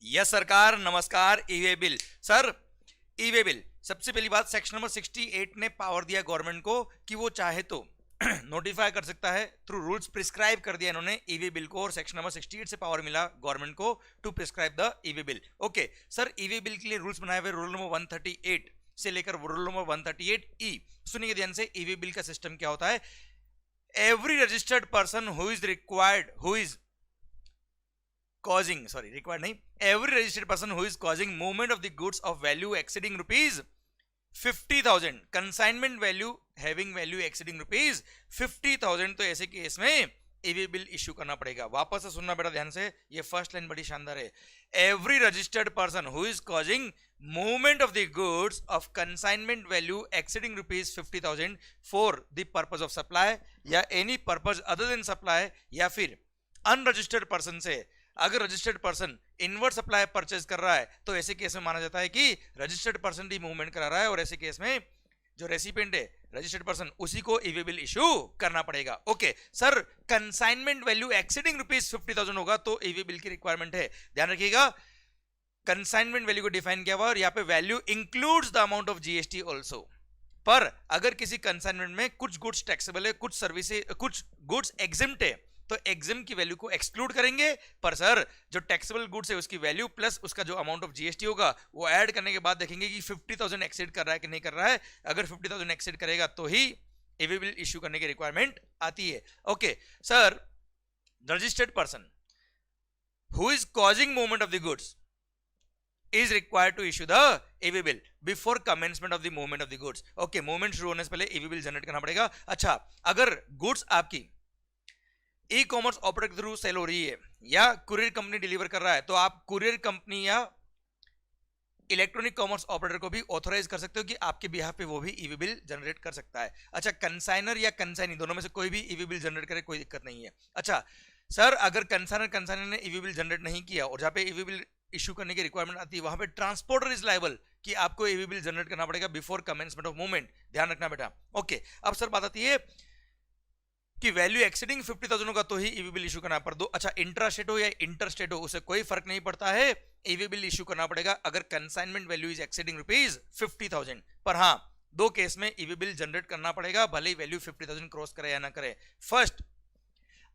Yes सरकार, नमस्कार। E-way bill sir, e-way bill सबसे पहली बात, सेक्शन नंबर 68 ने पावर दिया गवर्नमेंट को कि वो चाहे तो नोटिफाई कर सकता है, थ्रू रूल्स प्रिस्क्राइब कर दिया इन्होंने ईवी बिल को, और सेक्शन नंबर 68 से पावर मिला गवर्नमेंट को to prescribe the EV bill. Okay sir, EV bill के लिए रूल्स बनाए हुए रूल नंबर 138 से लेकर रूल नंबर 138 ई। सुनिए ध्यान से, ईवी बिल का सिस्टम क्या होता है। Every registered person who is required, who is causing, sorry, required nahi, every registered person who is causing movement of the goods of value exceeding rupees 50,000, consignment value having value exceeding rupees 50,000, तो ऐसे case में e-way bill issue करना पड़ेगा। वापस से सुनना बेटा ध्यान से, ये फर्स्ट लाइन बड़ी शानदार है। Every registered person who is causing movement of the goods of consignment value exceeding rupees 50,000 for the purpose of supply या any purpose other than supply, या फिर अनरजिस्टर्ड पर्सन से अगर registered person inward supply purchase कर रहा है तो ऐसे केस में माना जाता है कि रजिस्टर्ड पर्सन ही मूवमेंट करा रहा है, और ऐसे केस में जो रेसिपिएंट है रजिस्टर्ड पर्सन उसी को ईवी बिल इश्यू करना पड़ेगा। Okay sir, consignment value exceeding rupees 50,000 होगा तो ईवी बिल की रिक्वायरमेंट है। ध्यान रखिएगा, कंसाइनमेंट वैल्यू को डिफाइन किया हुआ और यहाँ पे value includes the amount of GST also. पर अगर किसी कंसाइनमेंट में कुछ गुड्स टैक्सेबल है, कुछ सर्विसेज, कुछ गुड्स एग्जिम्ट है, तो एग्जिम की वैल्यू को एक्सक्लूड करेंगे। पर सर, जो टैक्सेबल गुड्स है उसकी वैल्यू प्लस उसका जो अमाउंट ऑफ जीएसटी होगा वो ऐड करने के बाद देखेंगे कि 50,000 एक्सीड कर रहा है कि नहीं कर रहा है। अगर 50,000 एक्सीड करेगा तो ही ईवी बिल इश्यू करने की रिक्वायरमेंट आती है। Okay sir, registered person who is causing movement of the goods is required to issue the EV bill before commencement of the movement of the goods। okay, movement शुरू होने से पहले EV bill generate करना पड़ेगा। अच्छा, अगर goods आपकी e commerce operator के थ्रू सेल हो रही है या कुरियर कंपनी डिलीवर कर रहा है, तो आप कुरियर कंपनी या इलेक्ट्रॉनिक कॉमर्स ऑपरेटर को भी ऑथोराइज कर सकते हो कि आपके बिहाफ पे वो भी ईवी बिल जनरेट कर सकता है। अच्छा, कंसाइनर या कंसाइनी दोनों में से कोई भी ईवी बिल जनरेट करे, कोई दिक्कत नहीं है। अच्छा सर, अगर कंसाइनर ने ईवी बिल जनरेट नहीं किया और जहां पे ईवी बिल इश्यू करने की रिक्वायरमेंट आती है वहां पे ट्रांसपोर्टर इज लायबल कि आपको ईवी बिल जनरेट करना पड़ेगा बिफोर कमेंसमेंट ऑफ मूवमेंट। ध्यान रखना बेटा। ओके, अब सर बात आती है कि वैल्यू एक्सीडिंग 50,000 होगा तो ही ईवी बिल इशू करना। पर दो, अच्छा, इंट्रा स्टेट हो या इंटर स्टेट हो उसे कोई फर्क नहीं पड़ता है, ईवी बिल इशू करना पड़ेगा अगर consignment value is exceeding rupees 50,000। पर हाँ, दो केस में ईवी बिल जनरेट करना पड़ेगा भले ही वैल्यू 50,000 क्रॉस करे या ना करे। फर्स्ट,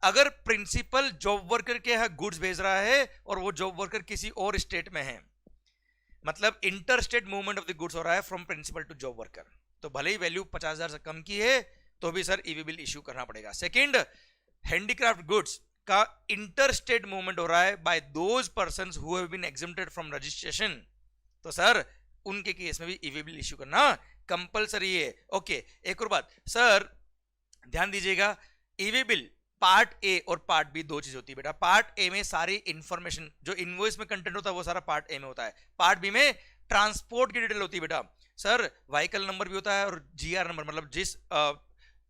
अगर प्रिंसिपल जॉब वर्कर के यहाँ गुड्स भेज रहा है और वो जॉब वर्कर किसी और स्टेट में है, मतलब inter state movement of the goods हो रहा है from principal to job worker, तो भले ही वैल्यू 50,000 से कम की है तो भी सर ईवी बिल इश्यू करना पड़ेगा। सेकंड, हैंडीक्राफ्ट गुड्स का इंटर स्टेट मूवमेंट हो रहा है by those persons who have been exempted from registration, तो सर उनके केस में भी ईवी बिल इश्यू करना कंपलसरी है। ओके, एक और बात सर, ध्यान दीजिएगा, ईवी बिल पार्ट ए और पार्ट बी दो चीज होती है बेटा। पार्ट ए में सारी इंफॉर्मेशन जो इनवॉइस में कंटेंट होता है वो सारा पार्ट ए में होता है। पार्ट बी में ट्रांसपोर्ट की डिटेल होती है बेटा। सर, व्हीकल नंबर भी होता है और जीआर नंबर, मतलब जिस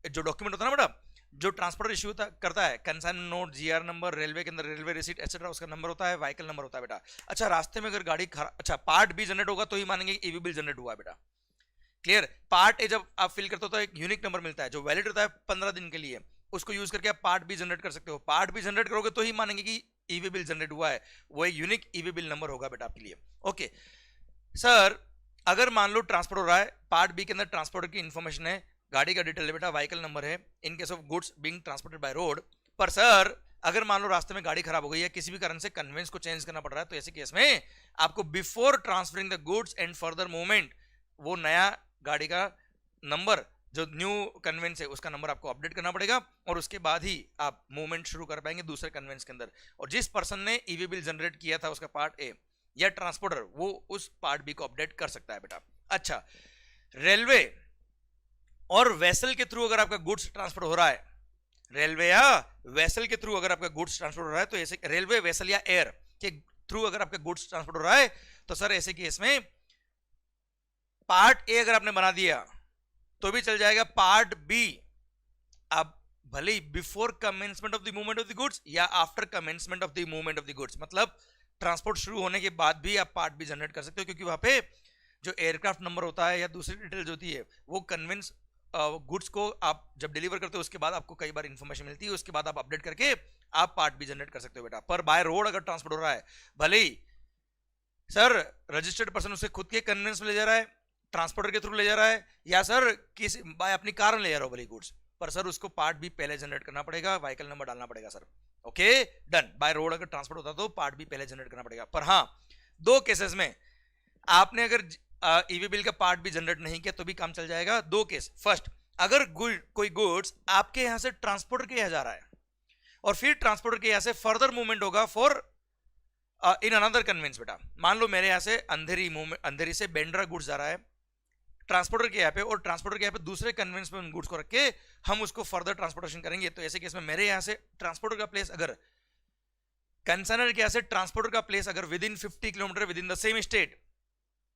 जो डॉक्यूमेंट होता है ना बेटा, जो ट्रांसपोर्टर इश्यू करता है, consignment note, GR number, railway के अंदर रेलवे रिसीट एक्सेट्रा उसका नंबर होता है, व्हीकल नंबर होता है बेटा। अच्छा, रास्ते में अगर गाड़ी अच्छा, पार्ट बी जनरेट होगा तो ही मानेंगे ईवी बिल जनरेट हुआ है बेटा। क्लियर? पार्ट ए जब आप फिल करते हो तो एक यूनिक नंबर मिलता है जो वैलिड होता है 15 दिन के लिए, उसको यूज करके आप पार्ट बी जनरेट कर सकते हो। पार्ट बी जनरेट करोगे तो ही मानेंगे कि ईवी बिल जनरेट हुआ है, वो एक यूनिक ईवी बिल नंबर होगा बेटा आपके लिए। ओके सर, अगर मान लो ट्रांसपोर्ट हो रहा है, पार्ट बी के अंदर ट्रांसपोर्टर की इंफॉर्मेशन है, गाड़ी का डिटेल है बेटा, व्हीकल नंबर है, in case of goods being transported by road. पर सर, अगर मान लो रास्ते में गाड़ी खराब हो गई है, किसी भी कारण से कन्वेंस को चेंज करना पड़ रहा है, तो ऐसे केस में आपको before transferring the goods and further movement वो नया गाड़ी का नंबर, जो न्यू कन्वेंस है उसका नंबर आपको अपडेट करना पड़ेगा, और उसके बाद ही आप मूवमेंट शुरू कर पाएंगे दूसरे कन्वेंस के अंदर। और जिस पर्सन ने ईवी बिल जनरेट किया था उसका पार्ट ए या ट्रांसपोर्टर, वो उस पार्ट बी को अपडेट कर सकता है बेटा। अच्छा, रेलवे और वेसल के थ्रू अगर आपका गुड्स ट्रांसफर हो रहा है, रेलवे या वेसल के थ्रू अगर आपका गुड्स ट्रांसफर हो रहा है, तो ऐसे रेलवे, वेसल या एयर के थ्रू अगर आपका गुड्स ट्रांसफर हो रहा है, तो सर ऐसे केस में पार्ट ए अगर आपने बना दिया तो भी चल जाएगा। पार्ट बी आप भले ही before commencement of the movement of the goods या after commencement of the movement of the goods, मतलब ट्रांसपोर्ट शुरू होने के बाद भी आप पार्ट बी जनरेट कर सकते हो, क्योंकि वहां पे जो एयरक्राफ्ट नंबर होता है या दूसरी डिटेल्स होती है वो कन्वेंस गुड्स को आप जब डिलीवर करते हो उसके बाद आपको कई बार इंफॉर्मेशन मिलती है, उसके बाद आप अपडेट करके आप पार्ट बी जनरेट कर सकते हो बेटा। पर बाय रोड अगर ट्रांसपोर्ट हो रहा है, भले ही सर रजिस्टर्ड पर्सन उसे खुद के कन्वेंस में ले जा रहा है, ट्रांसपोर्टर के थ्रू ले जा रहा है, या सर किसी बाय अपनी कार ले जा रहा हो भले गुड्स, पर सर उसको पार्ट भी पहले जनरेट करना पड़ेगा, व्हीकल नंबर डालना पड़ेगा sir. Okay done. By road अगर ट्रांसपोर्ट होता तो पार्ट भी पहले जनरेट करना पड़ेगा। पर हाँ, दो केसेस में आपने अगर ईवी बिल का पार्ट भी जनरेट नहीं किया तो भी काम चल जाएगा। दो केस, फर्स्ट अगर कोई गुड्स आपके यहां से ट्रांसपोर्टर के यहां जा रहा है और फिर ट्रांसपोर्टर के यहां से फर्दर मूवमेंट होगा फॉर इन अनदर कन्वेंस। बेटा मान लो मेरे यहां से अंधेरी से बेंड्रा गुड्स जा रहा है ट्रांसपोर्टर के यहाँ पे, और ट्रांसपोर्टर के यहाँ पे दूसरे कन्वेंस में उन गुड्स को रख के हम उसको फर्दर ट्रांसपोर्टेशन करेंगे। तो ऐसे केस में मेरे यहाँ से ट्रांसपोर्टर का प्लेस अगर कंसाइनर के यहाँ से ट्रांसपोर्टर का प्लेस अगर with in 50 kilometre with in the same state,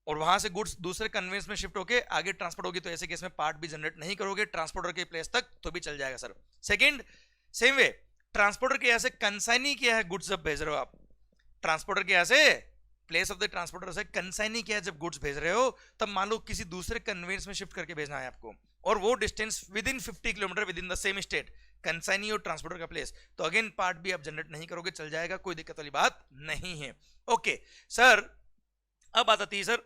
और वहां से गुड्स दूसरे कन्वेंस में शिफ्ट होके आगे ट्रांसपोर्ट होगी, तो ऐसे केस में पार्ट भी जनरेट नहीं करोगे ट्रांसपोर्टर के प्लेस तक तो भी चल जाएगा sir. Second, same way transporter के यहाँ से कंसाइनी किया है गुड्स जब भेज रहे हो आप, ट्रांसपोर्टर के यहाँ से प्लेस ऑफ द ट्रांसपोर्टर से कंसाइनी किया जब गुड्स भेज रहे हो, तब मान लो किसी दूसरे कन्वेंस में शिफ्ट करके भेजना है आपको, और वो distance with in 50 kilometre with in the same state, consignee और ट्रांसपोर्टर का प्लेस, तो अगेन पार्ट भी आप जनरेट नहीं करोगे, चल जाएगा, कोई दिक्कत वाली बात नहीं है। ओके सर, अब बात आती है सर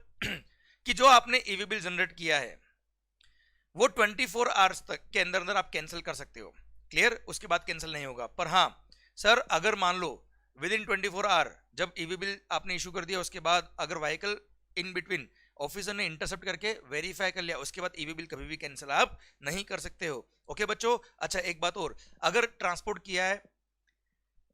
कि जो आपने ईवी बिल जनरेट किया है वो 24 आवर्स तक के अंदर अंदर आप कैंसिल कर सकते हो, क्लियर, उसके बाद कैंसिल नहीं होगा। पर हाँ सर, अगर मान लो विद इन 24 आवर जब ईवी बिल आपने इशू कर दिया उसके बाद अगर व्हीकल इन बिटवीन ऑफिसर ने इंटरसेप्ट करके वेरीफाई कर लिया, उसके बाद ईवी बिल कभी भी कैंसिल आप नहीं कर सकते हो। ओके बच्चों, अच्छा एक बात और, अगर ट्रांसपोर्ट किया है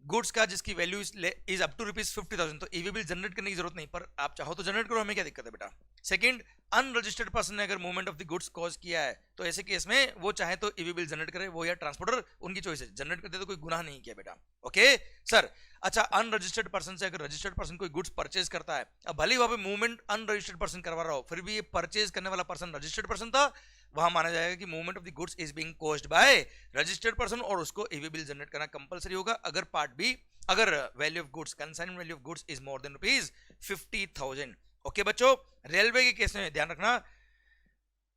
गुड्स का जिसकी वैल्यू इज अप टू ₹50,000 तो ईवी बिल जनरेट करने की जरूरत नहीं, पर आप चाहो तो जनरेट करो, हमें क्या दिक्कत है बेटा। सेकंड, अनरजिस्टर्ड पर्सन ने अगर movement of the goods cause किया है तो ऐसे केस में वो चाहे तो ईवी बिल जनरेट करे, वो या ट्रांसपोर्टर, उनकी चॉइस है, जनरेट करते तो कोई गुनाह नहीं किया बेटा। ओके सर, अच्छा अनरजिस्टर्ड पर्सन से अगर रजिस्टर्ड पर्सन कोई गुड्स परचेज करता है, अब भले ही वहां पे मूवमेंट अनरजिस्टर्ड पर्सन करवा रहा हो, फिर भी ये परचेज करने वाला पर्सन रजिस्टर्ड पर्सन था, वहां माना जाएगा कि movement of the goods is being caused by registered person, और उसको ईवी बिल जनरेट करना कंपलसरी होगा अगर पार्ट बी, अगर value of goods, consignment value of goods is more than ₹50,000। Okay बच्चों, रेलवे के केस में ध्यान रखना,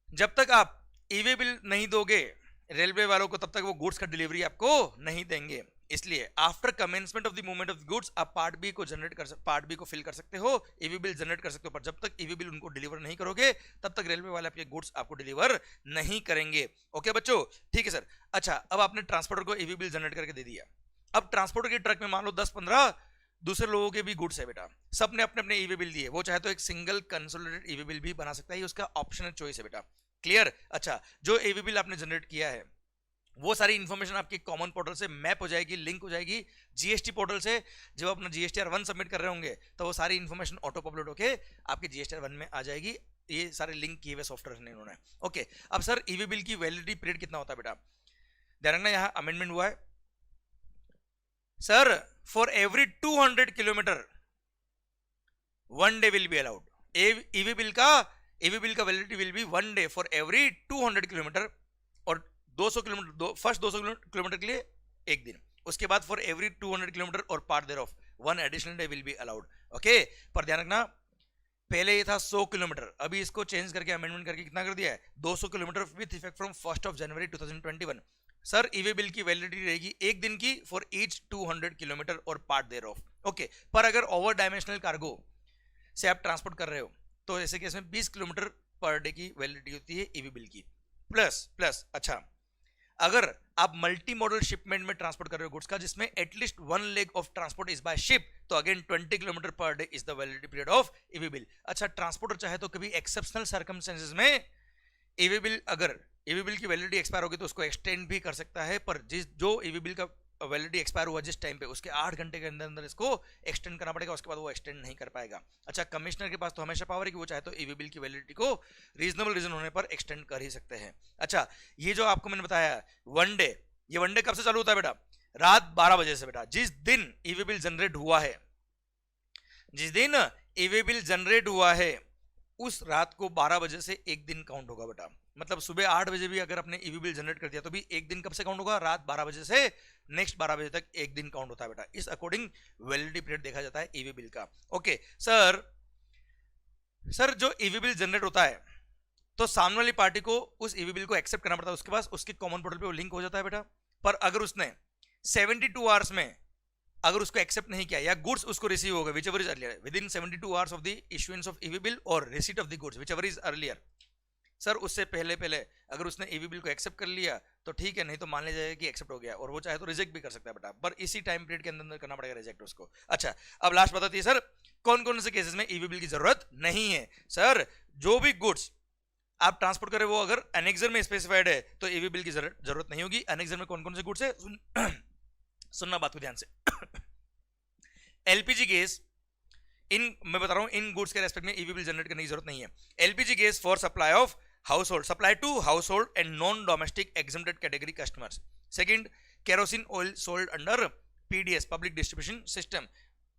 जब तक आप ईवी बिल नहीं दोगे रेलवे वालों को तब तक वो गुड्स का डिलीवरी आपको नहीं देंगे, इसलिए after commencement of the movement of the goods आप पार्ट बी को जनरेट कर पार्ट बी को फिल कर सकते हो, ईवी बिल जनरेट कर सकते हो, पर जब तक ईवी बिल उनको डिलीवर नहीं करोगे तब तक रेलवे वाले आपके गुड्स आपको डिलीवर नहीं करेंगे। ओके बच्चों, ठीक है सर। अच्छा, अब आपने ट्रांसपोर्टर को ईवी बिल जनरेट करके दे दिया, अब ट्रांसपोर्टर के ट्रक में मान लो 10-15 दूसरे लोगों के भी गुड्स है बेटा, सब ने अपने अपने ईवी बिल दिए, वो चाहे तो एक सिंगल कंसोलिडेटेड ईवी बिल भी बना सकता है, उसका ऑप्शनल चॉइस है बेटा, क्लियर। अच्छा, जो ईवी बिल आपने जनरेट किया है वो सारी इंफॉर्मेशन आपके कॉमन पोर्टल से मैप हो जाएगी, लिंक हो जाएगी जीएसटी पोर्टल से, जब अपना जीएसटीआर1 सबमिट कर रहे होंगे तो वो सारी इंफॉर्मेशन ऑटो अपलोड होके आपके जीएसटीआर1 में आ जाएगी, ये सारे लिंक किए हुए सॉफ्टवेयर ने इन्होंने। ओके, अब सर ईवी बिल की वैलिडिटी पीरियड कितना होता है बेटा, ध्यान रखना, यहाँ अमेंडमेंट हुआ है sir, for every 200 kilometre 1 day will be allowed. E-way bill का validity will be 1 day for every 200 kilometre, और 200 किलोमीटर फर्स्ट 200 किलोमीटर के लिए एक दिन, उसके बाद फॉर एवरी 200 किलोमीटर और part thereof 1 additional day will be allowed. Okay, पर ध्यान रखना, पहले ये था 100 किलोमीटर, अभी इसको चेंज करके अमेंडमेंट करके कितना कर दिया है, 200 kilometre with effect from 1 January 2021। Sir EV bill की वैलिडिटी रहेगी एक दिन की फॉर ईच 200 किलोमीटर और पार्ट देयर ऑफ। ओके, पर अगर ओवर डायमेंशनल कार्गो से आप ट्रांसपोर्ट कर रहे हो तो ऐसे केस में 20 किलोमीटर पर डे की वैलिडिटी होती है ईवी बिल की, प्लस अच्छा अगर आप मल्टी मॉडल शिपमेंट में ट्रांसपोर्ट कर रहे हो गुड्स का जिसमें at least 1 leg of transport is by ship, तो again 20 kilometre per day is the validity period of e-way bill. अच्छा, ट्रांसपोर्टर चाहे तो कभी एक्सेप्शनल सर्कमस्टेंसेस में ईवी बिल, अगर ईवी बिल की वैलिडिटी एक्सपायर होगी तो उसको एक्सटेंड भी कर सकता है, पर जो ईवी बिल का वैलिडिटी एक्सपायर हुआ जिस टाइम पे उसके 8 घंटे के अंदर अंदर इसको एक्सटेंड करना पड़ेगा, उसके बाद वो एक्सटेंड नहीं कर पाएगा। अच्छा, कमिश्नर के पास तो हमेशा पावर है कि वो चाहे तो ईवी बिल की वैलिडिटी को रीजनेबल रीजन होने पर एक्सटेंड कर ही सकते हैं। अच्छा, ये जो आपको मैंने बताया 1 डे, ये 1 डे कब से चालू होता है बेटा, रात 12 बजे से बेटा, जिस दिन ईवी बिल जनरेट हुआ है, जिस दिन ईवी बिल जनरेट हुआ है उस रात को 12 बजे से एक दिन काउंट होगा बेटा, मतलब सुबह 8 बजे भी अगर अपने ईवी बिल जनरेट कर दिया तो भी एक दिन कब से काउंट होगा, रात 12 बजे से नेक्स्ट 12 बजे तक एक दिन काउंट होता है बेटा, इस अकॉर्डिंग वैलिडिटी पीरियड देखा जाता है ईवी बिल का। ओके सर, जो ईवी बिल जनरेट होता है तो सामने वाली पार्टी को उस ईवी बिल को एक्सेप्ट करना पड़ता है, उसके पास उसके कॉमन पोर्टल पे वो लिंक हो जाता है बेटा, पर अगर उसने 72 आवर्स में अगर उसको एक्सेप्ट नहीं किया या गुड्स उसको रिसीव हो गए whichever is earlier within 72 hours of the issuance of e-way bill और receipt of the goods whichever is earlier, sir उससे पहले पहले अगर उसने ईवी बिल को एक्सेप्ट कर लिया तो ठीक है, नहीं तो मान लिया जाएगा कि एक्सेप्ट हो गया और वो चाहे तो रिजेक्ट भी कर सकता है बेटा, पर इसी टाइम पीरियड के अंदर करना पड़ेगा रिजेक्ट उसको। अच्छा, अब लास्ट बताती है सर कौन कौन से केसेस में ईवी बिल की जरूरत नहीं है। सर जो भी गुड्स आप ट्रांसपोर्ट करें वो अगर एनेक्सर में स्पेसिफाइड है तो ईवी बिल की जरूरत नहीं होगी। एनेक्सर में कौन कौन से गुड्स है सुनना बात को ध्यान से। एलपीजी गैस मैं बता रहा हूं इन गुड्स के रेस्पेक्ट में ईवी बिल जनरेट करने की जरूरत नहीं है। LPG gas for supply of household supply to household and non-domestic exempted category customers. Second, kerosene oil sold under PDS public distribution system.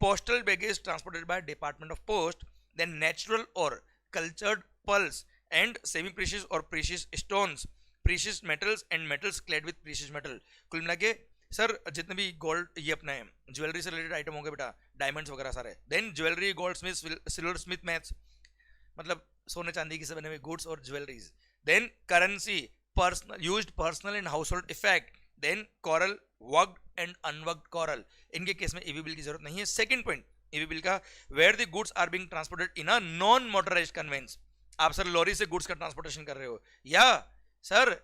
Postal baggage transported by Department of Post. Then natural or cultured pearls and semi-precious or precious stones, precious metals and metals clad with precious metal. कुल मिला के sir जितने भी gold ये अपना है jewellery से related item होंगे बेटा, डायमंड्स वगैरह सारे। Then jewellery, goldsmith, silversmith मैथ्स, मतलब सोने चांदी की से बने हुए गुड्स और jewelleries. Then currency, personal used personal and household effect. Then coral, worked and unworked coral, इनके केस में ईवी बिल की जरूरत नहीं है। सेकंड पॉइंट ईवी बिल का, where the goods are being transported in a non motorised conveyance. आप sir lorry से goods का ट्रांसपोर्टेशन कर रहे हो या सर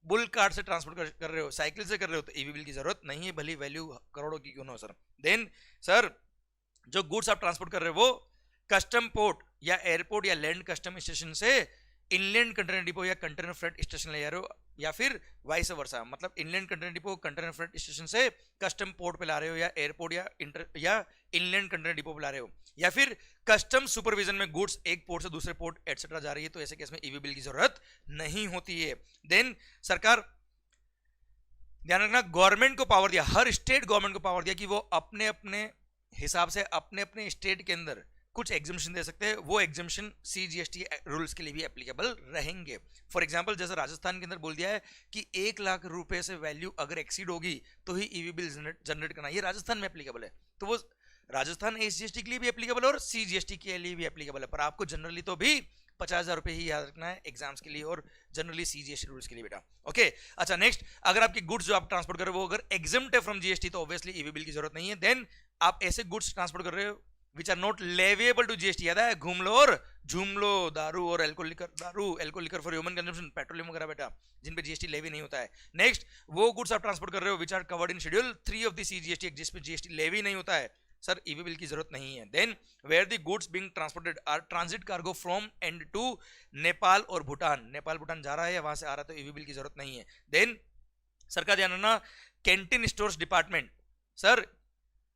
बुल कार्ट से ट्रांसपोर्ट कर रहे हो, साइकिल से कर रहे हो, तो ईवी बिल की जरूरत नहीं है, भली वैल्यू करोड़ों की क्यों ना हो सर। देन सर जो गुड्स आप ट्रांसपोर्ट कर रहे हो वो कस्टम पोर्ट या एयरपोर्ट या लैंड कस्टम स्टेशन से इनलैंड कंटेनर डिपो या कंटेनर फ्रेट स्टेशन ले जा रहे हो, या फिर वाइस वर्सा, मतलब inland container depot container freight station से कस्टम पोर्ट पे ला रहे हो या एयरपोर्ट या इनलैंड कंटेनर डिपो पे ला रहे हो, या फिर कस्टम सुपरविजन में गुड्स एक पोर्ट से दूसरे पोर्ट एटसेट्रा जा रही है, तो ऐसे केस में ईवी बिल की जरूरत नहीं होती है। देन सरकार ध्यान रखना, गवर्नमेंट को पावर दिया, हर स्टेट गवर्नमेंट को पावर दिया कि वो अपने अपने हिसाब से अपने अपने स्टेट के अंदर कुछ एग्जामिशन दे सकते हैं, वो एग्जामिशन सीजीएसटी रूल्स के लिए भी एप्लीकेबल रहेंगे। फॉर एग्जांपल जैसे राजस्थान के अंदर बोल दिया है कि 1 लाख रुपए से वैल्यू अगर एक्सीड होगी तो ही ईवी बिल जनरेट करना, ये राजस्थान में एप्लीकेबल है, तो वो राजस्थान एसजीएसटी के लिए भी एप्लीकेबल है और सीजीएसटी के लिए भी एप्लीकेबल है, पर आपको जनरली तो भी 50,000 रुपए ही याद रखना है एग्जाम्स के लिए और जनरली सीजीएसटी रूल्स के लिए बेटा। ओके, अच्छा नेक्स्ट, अगर आपकी गुड्स जो आप ट्रांसपोर्ट कर रहे हो वो अगर एग्जम्प्ट है फ्रॉम जीएसटी तो ऑब्वियसली ईवी बिल की जरूरत नहीं है। देन आप ऐसे गुड्स ट्रांसपोर्ट कर रहे हो which are not leviable to GST, याद है घूम लो और झूम लो, दारू और alcohol liquor for human consumption, petroleum वगैरह बेटा, जिन पे जीएसटी लेवी नहीं होता है। नेक्स्ट, वो गुड्स आप ट्रांसपोर्ट कर रहे हो which are covered in schedule 3 of the CGST act, जिसपे जीएसटी लेवी नहीं होता है, सर ईवी बिल की जरूरत नहीं है। Then where the goods being transported are transit cargo from and to Nepal और भूटान, नेपाल भूटान जा रहा है या वहां से आ रहा है, तो ईवी बिल की जरूरत नहीं है। देन सर का ध्यान रखना, कैंटीन स्टोर्स डिपार्टमेंट, सर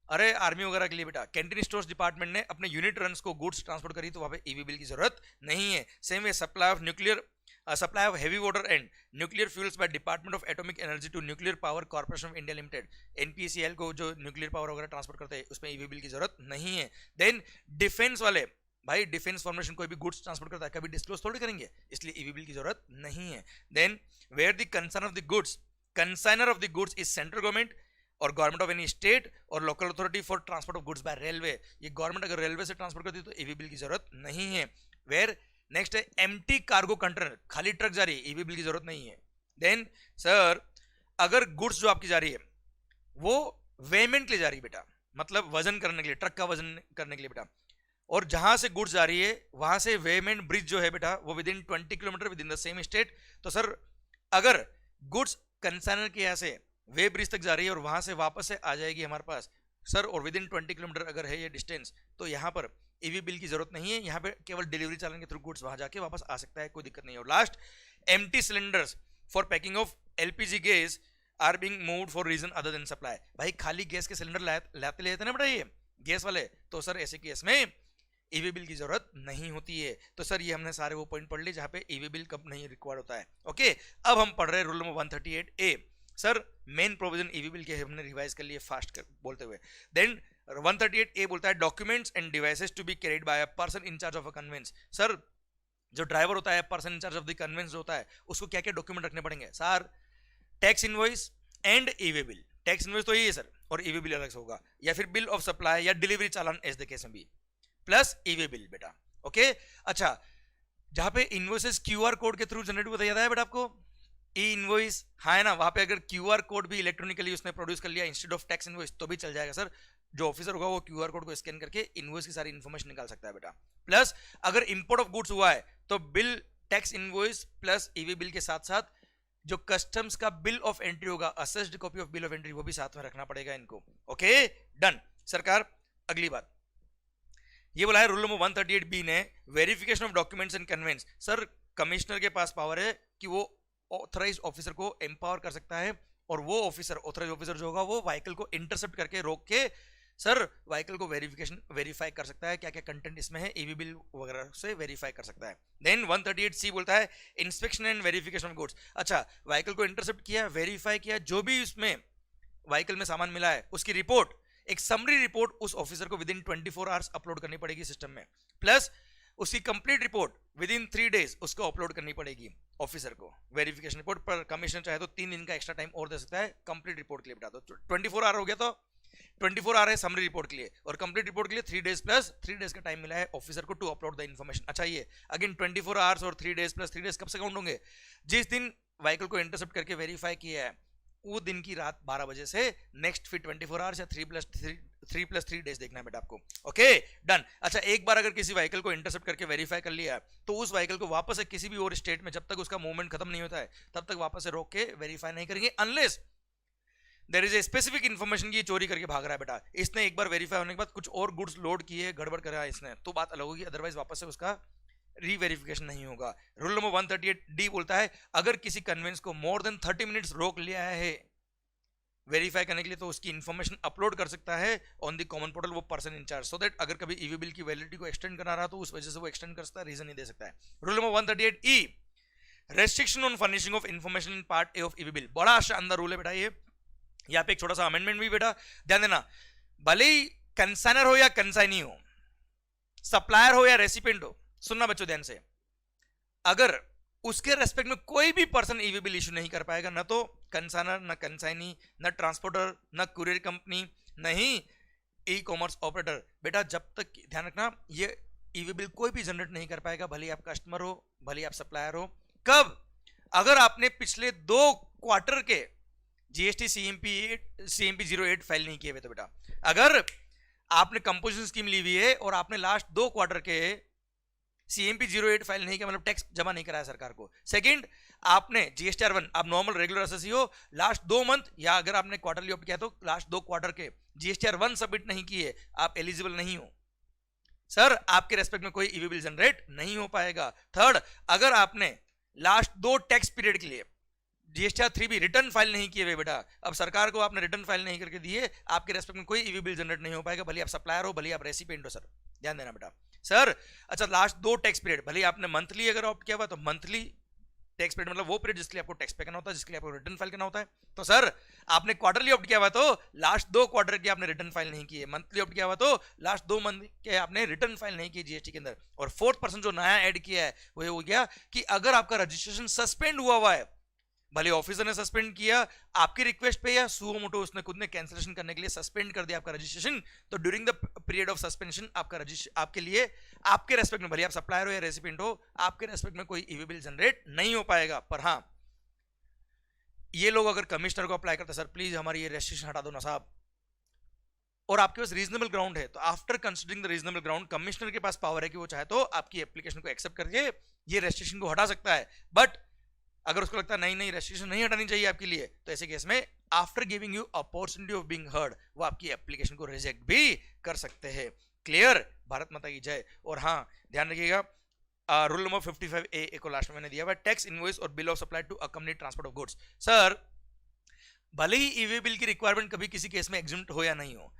अरे आर्मी वगैरह के लिए बेटा, कैंटीन स्टोर्स डिपार्टमेंट ने अपने यूनिट रन्स को गुड्स ट्रांसपोर्ट करी तो वहां पे ईवी बिल की जरूरत नहीं है। Same way supply of heavy water and nuclear fuels by department of atomic energy to nuclear power corporation of India limited, NPCL को जो न्यूक्लियर पावर वगैरह ट्रांसपोर्ट करते हैं उसमें ईवी बिल की जरूरत नहीं है। देन डिफेंस वाले, भाई डिफेंस फॉर्मेशन कोई भी गुड्स ट्रांसपोर्ट करता है कभी डिस्क्लोज थोड़ी करेंगे, इसलिए ईवी बिल की जरूरत नहीं है। Then where the concern of the goods, consignor of the goods is central government और गवर्नमेंट ऑफ एनी स्टेट और local authority for transport of goods by railway, ये गवर्नमेंट अगर रेलवे से ट्रांसपोर्ट करती है तो ईवी बिल की जरूरत नहीं है। वेयर नेक्स्ट है एम्प्टी कार्गो कंटेनर, खाली ट्रक जा रही है, ईवी बिल की जरूरत नहीं है। देन सर अगर गुड्स जो आपकी जा रही है वो वेमेंट के लिए जा रही है बेटा, मतलब वजन करने के लिए, ट्रक का वजन करने के लिए बेटा, और जहां से गुड्स जा रही है वहां से वेमेंट ब्रिज जो है बेटा वो with in 20 kilometre with in the same state, तो सर अगर गुड्स कंसाइनर के यहाँ से वे ब्रिज तक जा रही है और वहां से वापस से आ जाएगी हमारे पास सर, और विद इन 20 किलोमीटर अगर है ये डिस्टेंस, तो यहाँ पर ईवी बिल की जरूरत नहीं है, यहाँ पे केवल डिलीवरी चालन के थ्रू गुड्स वहां जाके वापस आ सकता है, कोई दिक्कत नहीं है। और last, empty cylinders for packing of LPG gas are being moved for reason other than supply, भाई खाली गैस के सिलेंडर लाते लेते ना बेटा ये गैस वाले, तो सर ऐसे केस में ईवी बिल की जरूरत नहीं होती है। तो सर ये हमने सारे वो पॉइंट पढ़ लिए जहां पे ईवी बिल कब नहीं रिक्वायर्ड होता है। ओके, अब हम पढ़ रहे हैं rule number 138A, sir main provision EV bill के हमने रिवाइज कर लिए फास्ट बोलते हुए। देन 138A बोलता है documents and devices to be carried by a person in charge of a conveyance, sir जो ड्राइवर होता है, person in charge of the conveyance होता है, उसको क्या क्या डॉक्यूमेंट रखने पड़ेंगे sir? Tax invoice and e-way bill, tax invoice तो यही है सर, और ईवी बिल अलग से होगा, या फिर बिल ऑफ सप्लाई या delivery challan as the case में भी, प्लस ईवी बिल बेटा। ओके, अच्छा जहां पे इनवॉइसेस क्यूआर कोड के थ्रू जनरेट होता है याद है बेटा आपको, ई इनवॉइस, हाँ है ना, वहां पे अगर क्यूआर कोड भी इलेक्ट्रॉनिकली उसने प्रोड्यूस कर लिया इंस्टेड ऑफ टैक्स इनवॉइस तो भी चल जाएगा सर। जो ऑफिसर होगा वो क्यूआर कोड को स्कैन करके इनवॉइस की सारी इन्फॉर्मेशन निकाल सकता है बेटा। प्लस अगर इंपोर्ट ऑफ गुड्स हुआ है तो bill, tax invoice plus e-way bill के साथ साथ जो कस्टम्स का बिल ऑफ एंट्री होगा, assessed copy of bill of entry, वो भी साथ में रखना पड़ेगा इनको। ओके डन सरकार। अगली बात ये बोला है रूल नंबर 138 बी ने, verification of documents and conveyance. Sir commissioner के पास पावर है कि वो ऑथराइज ऑफिसर को एम्पावर कर सकता है, और वो ऑफिसर, ऑथराइज ऑफिसर जो होगा वो व्हीकल को इंटरसेप्ट करके रोक के सर व्हीकल को वेरीफाई कर सकता है, क्या क्या कंटेंट इसमें है, ईवी बिल वगैरह से वेरीफाई कर सकता है। देन 138C बोलता है inspection and verification of goods. अच्छा व्हीकल को इंटरसेप्ट किया, वेरीफाई किया, जो भी उसमें व्हीकल में सामान मिला है उसकी रिपोर्ट, एक समरी रिपोर्ट उस ऑफिसर को विद इन 24 आवर्स अपलोड करनी पड़ेगी सिस्टम में, प्लस उसकी complete report with in 3 days उसको अपलोड करनी पड़ेगी ऑफिसर को वेरिफिकेशन रिपोर्ट पर। कमिश्नर चाहे तो 3 दिन का एक्स्ट्रा टाइम और दे सकता है कंप्लीट रिपोर्ट के लिए। बता दो 24 आवर हो गया तो 24 आवर है समरी रिपोर्ट के लिए, और कंप्लीट रिपोर्ट के लिए 3 डेज प्लस 3 डेज का टाइम मिला है ऑफिसर को टू अपलोड द इन्फॉर्मेशन। अच्छा ये अगेन 24 आवर्स और 3 डेज प्लस 3 डेज कब से काउंट होंगे, जिस दिन व्हीकल को इंटरसेप्ट करके वेरीफाई किया है वो दिन की रात 12 बजे से नेक्स्ट फिर 24 आवर्स या 3+3 डेज देखना है बेटा आपको। Okay done. अच्छा एक बार अगर किसी व्हीकल को इंटरसेप्ट करके वेरीफाई कर लिया तो उस व्हीकल को वापस से किसी भी और स्टेट में जब तक उसका मूवमेंट खत्म नहीं होता है तब तक वापस से रोक के वेरीफाई नहीं करेंगे, unless there is a specific information की चोरी करके भाग रहा है बेटा, इसने एक बार वेरीफाई होने के बाद कुछ और गुड्स लोड किए, गड़बड़ करा इसने, तो बात अलग होगी, अदरवाइज वापस से उसका रीवेरिफिकेशन नहीं होगा। रूल नंबर 138D बोलता है अगर किसी कन्वेंस को मोर देन 30 मिनट्स रोक लिया है वेरीफाई करने के लिए तो उसकी इंफॉर्मेशन अपलोड कर सकता है ऑन द कॉमन पोर्टल वो पर्सन इंचार्ज, सो दैट अगर कभी ईवी बिल की वैलिडिटी को एक्सटेंड करना रहा तो उस वजह से वो एक्सटेंड कर सकता है, रीजन नहीं दे सकता है। Rule number 138E restriction on furnishing of information in part A of e-way bill. बड़ा शानदार रूल है बेटा ये, यहाँ पे एक छोटा सा अमेंडमेंट भी बेटा ध्यान देना, भले ही कंसाइनर हो या कंसाइनी हो, सप्लायर हो या रेसिपिएंट हो, सुनना बच्चों ध्यान से, अगर उसके रेस्पेक्ट में कोई भी पर्सन ईवी बिल इशू नहीं कर पाएगा, न तो कंसाइनर, न कंसाइनी, न ट्रांसपोर्टर, न कुरियर कंपनी, न ही ई कॉमर्स ऑपरेटर। बेटा जब तक ध्यान रखना ये ईवी बिल कोई भी जनरेट नहीं कर पाएगा, भले आप कस्टमर हो, भले आप सप्लायर हो। कब? अगर आपने पिछले 2 क्वार्टर के जीएसटी सीएमपी 08 फाइल नहीं किए हुए तो बेटा, अगर आपने कंपोजिशन स्कीम ली हुई है और आपने लास्ट 2 क्वार्टर के सीएमपी 08 फाइल नहीं किया, मतलब टैक्स जमा नहीं कराया सरकार को। सेकंड, आपने जीएसटीआर 1, आप नॉर्मल रेगुलर एसएससी हो, लास्ट 2 मंथ या अगर आपने क्वार्टरली ऑप्ट किया तो लास्ट 2 क्वार्टर के जीएसटीआर 1 सबमिट नहीं किए, आप एलिजिबल नहीं हो सर, आपके रेस्पेक्ट में कोई ईवी बिल जनरेट नहीं हो पाएगा। थर्ड, अगर आपने लास्ट 2 टैक्स पीरियड के लिए जीएसटीआर 3 भी रिटर्न फाइल नहीं किए हुए बेटा, अब सरकार को आपने रिटर्न फाइल नहीं करके दिए, आपके रेस्पेक्ट में कोई ईवी बिल जनरेट नहीं हो पाएगा, भले आप सप्लायर हो, भले आप रेसिपिएंट हो। सर ध्यान देना बेटा सर। अच्छा लास्ट 2 टैक्स पीरियड, भले आपने मंथली अगर ऑप्ट किया हुआ तो मंथली टैक्स पीरियड मतलब वो पीरियड जिसके लिए आपको टैक्स पे करना होता है, जिसके लिए आपको रिटर्न फाइल करना होता है। तो सर आपने क्वार्टरली ऑप्ट किया हुआ तो लास्ट 2 क्वार्टर के आपने रिटर्न फाइल नहीं किए, मंथली ऑप्ट किया हुआ तो लास्ट 2 मंथ के आपने रिटर्न फाइल नहीं किए जीएसटी के अंदर। और फोर्थ पर्सन जो नया ऐड किया है वो ये हो गया कि अगर आपका रजिस्ट्रेशन सस्पेंड हुआ है, भले ऑफिसर ने सस्पेंड किया आपकी रिक्वेस्ट पे या सुओ मोटो उसने खुद ने कैंसिलेशन करने के लिए सस्पेंड कर दिया आपका रजिस्ट्रेशन, तो during the period of suspension आपका रजिस्ट्रेशन आपके लिए, आपके रेस्पेक्ट में, भले आप सप्लायर हो या रेसिपिएंट हो, आपके रेस्पेक्ट में कोई ईवी बिल जनरेट नहीं हो पाएगा। पर हाँ ये लोग अगर कमिश्नर को अप्लाई करते, सर प्लीज हमारी ये रेस्ट्रिक्शन हटा दो ना साहब, और आपके पास रीजनेबल ग्राउंड है, तो after considering the reasonable ground commissioner के पास पावर है कि वो चाहे तो आपकी एप्लीकेशन को एक्सेप्ट करके ये रेस्ट्रिक्शन को हटा सकता है। बट अगर उसको लगता है नहीं नहीं रेस्ट्रिक्शन नहीं हटानी चाहिए आपके लिए, तो ऐसे केस में after giving you opportunity of being heard वो आपकी एप्लीकेशन को रिजेक्ट भी कर सकते हैं। क्लियर? भारत माता की जय। और हाँ ध्यान रखिएगा रूल नंबर 55A को लास्ट में मैंने दिया हुआ, टैक्स इनवॉइस और bill of supply to accompany transport of goods. Sir भले ही ईवी बिल की रिक्वायरमेंट कभी किसी केस में एग्जम्प्ट हो या नहीं हो,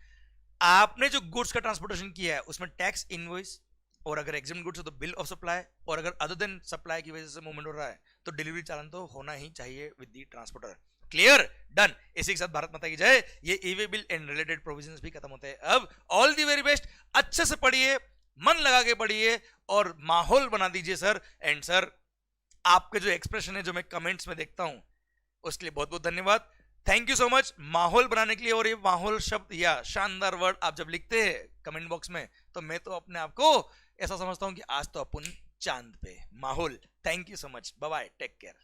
आपने जो गुड्स का ट्रांसपोर्टेशन किया है उसमें टैक्स इनवॉइस, और अगर एग्जाम गुड्स है तो बिल ऑफ सप्लाई, और अगर अदर देन सप्लाई की वजह से मूवमेंट हो रहा है तो डिलीवरी चालान तो होना ही चाहिए with the transporter. Clear? Done. इसी के साथ भारत माता की जय। ये EV bill and related provisions भी खत्म होते हैं। अब ऑल दी वेरी बेस्ट, अच्छे से पढ़िए, मन लगा के पढ़िए और माहौल बना दीजिए सर। एंड सर आपके जो एक्सप्रेशन है जो मैं कमेंट्स में देखता हूं उसके लिए बहुत बहुत धन्यवाद, थैंक यू सो मच माहौल बनाने के लिए। और ये माहौल शब्द या शानदार वर्ड आप जब लिखते हैं कमेंट बॉक्स में तो मैं तो अपने आप को ऐसा समझता हूं कि आज तो अपन चांद पे। माहौल, thank you so much, bye bye, take care.